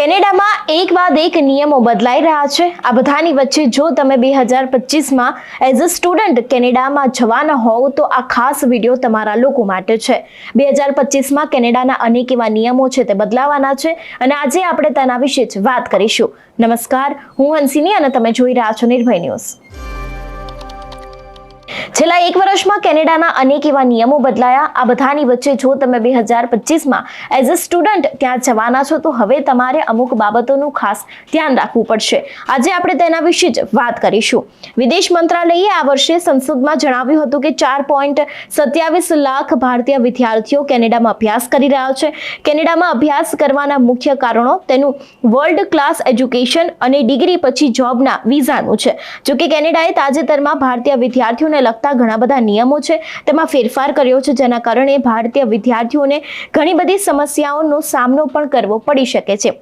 કેનેડામાં એક બાદ એક નિયમો બદલાઈ રહ્યા છે। આ બધાની વચ્ચે જો તમે 2025માં એઝ અ સ્ટુડન્ટ કેનેડામાં જવાના હોવ તો આ ખાસ વિડીયો તમારા લોકો માટે છે। 2025માં કેનેડાના અનેક એવા નિયમો છે તે બદલાવાના છે અને આજે આપણે તેના વિશે જ વાત કરીશું। નમસ્કાર, હું હંસિની અને તમે જોઈ રહ્યા છો નિર્ભય ન્યૂઝ। છેલ્લા એક વર્ષમાં કેનેડાના અનેક એવા નિયમો બદલાયા। આ બધાની વચ્ચે જો તમે 2025માં એઝ અ સ્ટુડન્ટ ત્યાં જવાના છો તો હવે તમારે અમુક બાબતોનું ખાસ ધ્યાન રાખવું પડશે। આજે આપણે તેના વિશે જ વાત કરીશું। વિદેશ મંત્રાલયે આ વર્ષે સંસદમાં જણાવ્યું હતું કે 4.27 લાખ ભારતીય વિદ્યાર્થીઓ કેનેડામાં અભ્યાસ કરી રહ્યા છે। કેનેડામાં અભ્યાસ કરવાના મુખ્ય કારણો તેનું વર્લ્ડ ક્લાસ એજ્યુકેશન અને ડિગ્રી પછી જોબના વિઝાનું છે। જો કે કેનેડાએ તાજેતરમાં ભારતીય વિદ્યાર્થીઓને લગતા ઘણા બધા નિયમો છે તેમાં ફેરફાર કર્યો છે, જેના કારણે ભારતીય વિદ્યાર્થીઓને ઘણી બધી સમસ્યાઓનો સામનો પણ કરવો પડી શકે છે।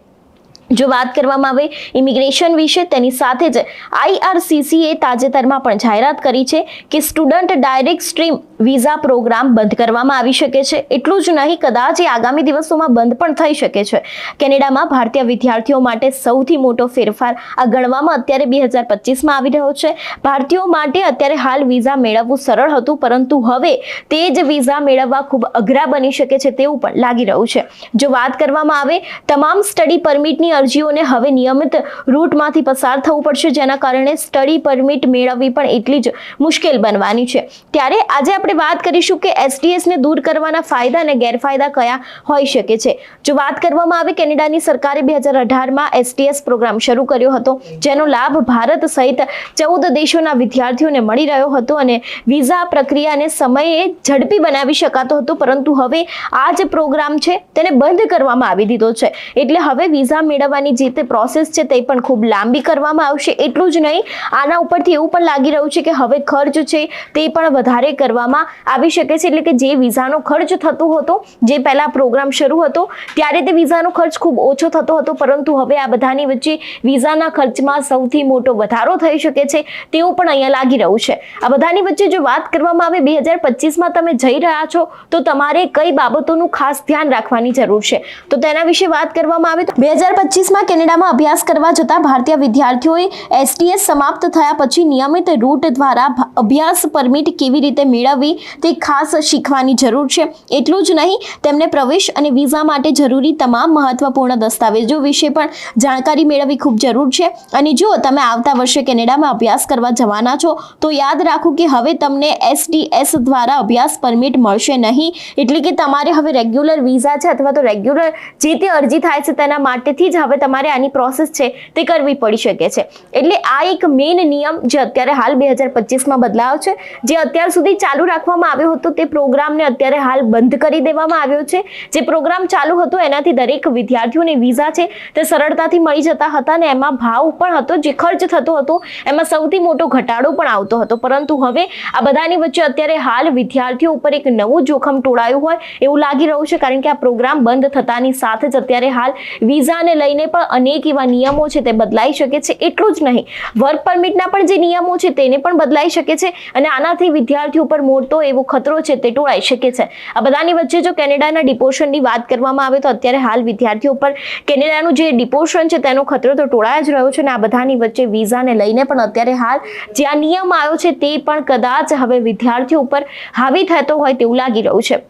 જો વાત કરવામાં આવે ઇમિગ્રેશન વિશે, તેની સાથે જ IRCCએ તાજેતરમાં પણ જાહેરાત કરી છે કે student direct stream visa programme બંધ કરવામાં આવી શકે છે। એટલું જ નહીં, કદાચ એ આગામી દિવસોમાં બંધ પણ થઈ શકે છે। કેનેડામાં ભારતીય વિદ્યાર્થીઓ માટે સૌથી મોટો ફેરફાર આ ગણવામાં અત્યારે 2025માં આવી રહ્યો છે। ભારતીયો માટે અત્યારે હાલ વિઝા મેળવવું સરળ હતું, પરંતુ હવે તે જ વિઝા મેળવવા ખૂબ અઘરા બની શકે છે તેવું પણ લાગી રહ્યું છે। જો વાત કરવામાં આવે તમામ સ્ટડી પરમિટની અરજીઓને હવે નિયમિત રૂટમાંથી પસાર થવું પડશે, જેના કારણે સ્ટડી પરમિટ મેળવવી પણ એટલી જ મુશ્કેલ બનવાની છે। ત્યારે આજે આપણે વાત કરીશું કે STS ને દૂર કરવાના ફાયદા અને ગેરફાયદા કયા હોઈ શકે છે। જો વાત કરવામાં આવે કેનેડાની સરકારે 2018માં STS પ્રોગ્રામ શરૂ કર્યો હતો, જેનો લાભ ભારત સહિત 14 દેશોના વિદ્યાર્થીઓને મળી રહ્યો હતો અને વિઝા પ્રક્રિયાને સમયે ઝડપી બનાવી શકાતો હતો, પરંતુ હવે આ જે પ્રોગ્રામ છે તેને બંધ કરવામાં આવી દીધો છે। એટલે હવે વિઝા મેળવવાની જે તે પ્રોસેસ છે તે પણ ખૂબ લાંબી કરવામાં આવશે। એટલું જ નહીં, આના ઉપરથી એવું પણ લાગી રહ્યું છે કે હવે ખર્ચ છે તે પણ વધારે કરવામાં આવી શકે છે। એટલે કે જે વિઝાનો ખર્ચ થતો હતો, જે પહેલા પ્રોગ્રામ શરૂ હતો ત્યારે તે વિઝાનો ખર્ચ ખૂબ ઓછો થતો હતો, પરંતુ હવે આ બધાની વચ્ચે વિઝાના ખર્ચમાં સૌથી મોટો વધારો થઈ શકે છે તેવું પણ અહીંયા લાગી રહ્યું છે। આ બધાની વચ્ચે જો વાત કરવામાં આવે 2025માં તમે જઈ રહ્યા છો તો તમારે કઈ બાબતોનું ખાસ ધ્યાન રાખવાની જરૂર છે, તો તેના વિશે વાત કરવામાં આવે તો 2025માં કેનેડામાં અભ્યાસ કરવા જતા ભારતીય વિદ્યાર્થીઓએ STS સમાપ્ત થયા પછી નિયમિત રૂટ દ્વારા અભ્યાસ પરમિટ કેવી રીતે મેળવવી તે ખાસ શીખવાની જરૂર છે। એટલું જ નહીં, તેમને પ્રવેશ અને વિઝા માટે જરૂરી તમામ મહત્વપૂર્ણ દસ્તાવેજો વિશે પણ જાણકારી મેળવવી ખૂબ જરૂર છે। અને જો તમે આવતા વર્ષે કેનેડામાં અભ્યાસ કરવા જવાના છો તો યાદ રાખો કે હવે તમને STS દ્વારા અભ્યાસ પરમિટ મળશે નહીં। એટલે કે તમારે હવે રેગ્યુલર વિઝા છે અથવા તો રેગ્યુલર જે તે અરજી થાય છે તેના માટેથી જ હવે તમારે આની પ્રોસેસ છે તે કરવી પડી શકે છે। એટલે આ એક મેઇન નિયમ જે અત્યારે હાલ 2025માં બદલાયો છે, જે અત્યાર સુધી ચાલુ રાખવામાં આવ્યો હતો તે પ્રોગ્રામને અત્યારે હાલ બંધ કરી દેવામાં આવ્યો છે। જે પ્રોગ્રામ ચાલુ હતો એનાથી દરેક વિદ્યાર્થીઓને વિઝા છે તે સરળતાથી મળી જતા હતા અને એમાં ભાવ પણ હતો, જે ખર્ચ થતો હતો એમાં સૌથી મોટો ઘટાડો પણ આવતો હતો, પરંતુ હવે આ બધાની વચ્ચે અત્યારે હાલ વિદ્યાર્થીઓ ઉપર એક નવું જોખમ ટોળાયું હોય એવું લાગી રહ્યું છે, કારણ કે આ પ્રોગ્રામ બંધ થતાની સાથે જ અત્યારે હાલ વિઝાને લઈને પણ અનેક એવા નિયમો છે તે બદલાઈ શકે છે। એટલું જ નહીં, વર્ક પરમિટના પણ જે નિયમો છે તેને પણ બદલાઈ શકે છે અને આનાથી વિદ્યાર્થીઓ ઉપર મોટો એવો ખતરો છે તે ટોળાઈ શકે છે। આ બધાની વચ્ચે જો કેનેડાના ડિપોર્શનની વાત કરવામાં આવે તો અત્યારે હાલ વિદ્યાર્થીઓ ઉપર કેનેડાનું જે ડિપોર્શન છે તેનો ખતરો તો ટોળાઈ જ રહ્યો છે અને આ બધાની વચ્ચે વિઝાને લઈને પણ અત્યારે હાલ જે આ નિયમ આવ્યો છે તે પણ કદાચ હવે વિદ્યાર્થીઓ ઉપર હાવી થતો હોય તેવું લાગી રહ્યું છે।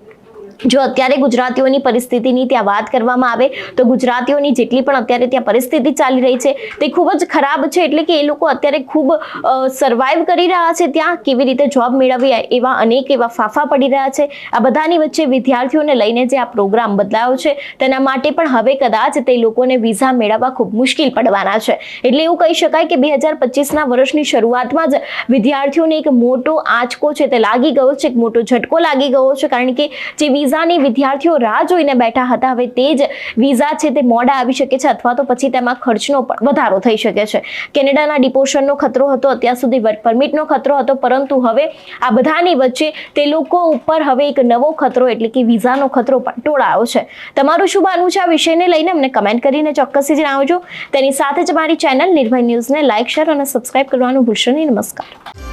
જો અત્યારે ગુજરાતીઓની પરિસ્થિતિની ત્યાં વાત કરવામાં આવે તો ગુજરાતીઓની જેટલી પણ અત્યારે ત્યાં પરિસ્થિતિ ચાલી રહી છે તે ખૂબ જ ખરાબ છે। એટલે કે એ લોકો અત્યારે ખૂબ સર્વાઈવ કરી રહ્યા છે, ત્યાં કેવી રીતે જોબ મેળવવી એવા અનેક એવા ફાફા પડી રહ્યા છે। આ બધાની વચ્ચે વિદ્યાર્થીઓને લઈને જે આ પ્રોગ્રામ બદલાયો છે તેના માટે પણ હવે કદાચ તે લોકોને વિઝા મેળવવા ખૂબ મુશ્કેલ પડવાના છે। એટલે એવું કહી શકાય કે 2025ના વર્ષની શરૂઆતમાં જ વિદ્યાર્થીઓને એક મોટો આંચકો છે તે લાગી ગયો છે, એક મોટો ઝટકો લાગી ગયો છે, કારણ કે જે વિઝાની વિદ્યાર્થીઓ રાહ જોઈને બેઠા હતા હવે તે જ વિઝા છે તે મોડા આવી શકે છે અથવા તો પછી તેમાં ખર્ચનો પણ વધારો થઈ શકે છે। કેનેડાના ડિપોર્શનનો ખતરો હતો, અત્યાર સુધી વર્ક પરમિટનો ખતરો હતો, પરંતુ હવે આ બધાની વચ્ચે તે લોકો ઉપર હવે એક નવો ખતરો એટલે કે વિઝાનો ખતરો પણ ટોળાયો છે। તમારું શું માનવું છે આ વિષયને લઈને અમને કમેન્ટ કરીને ચોક્કસથી જણાવજો। તેની સાથે જ મારી ચેનલ નિર્ભય ન્યૂઝને લાઇક, શેર અને સબસ્ક્રાઇબ કરવાનું ભૂલશો નહીં। નમસ્કાર।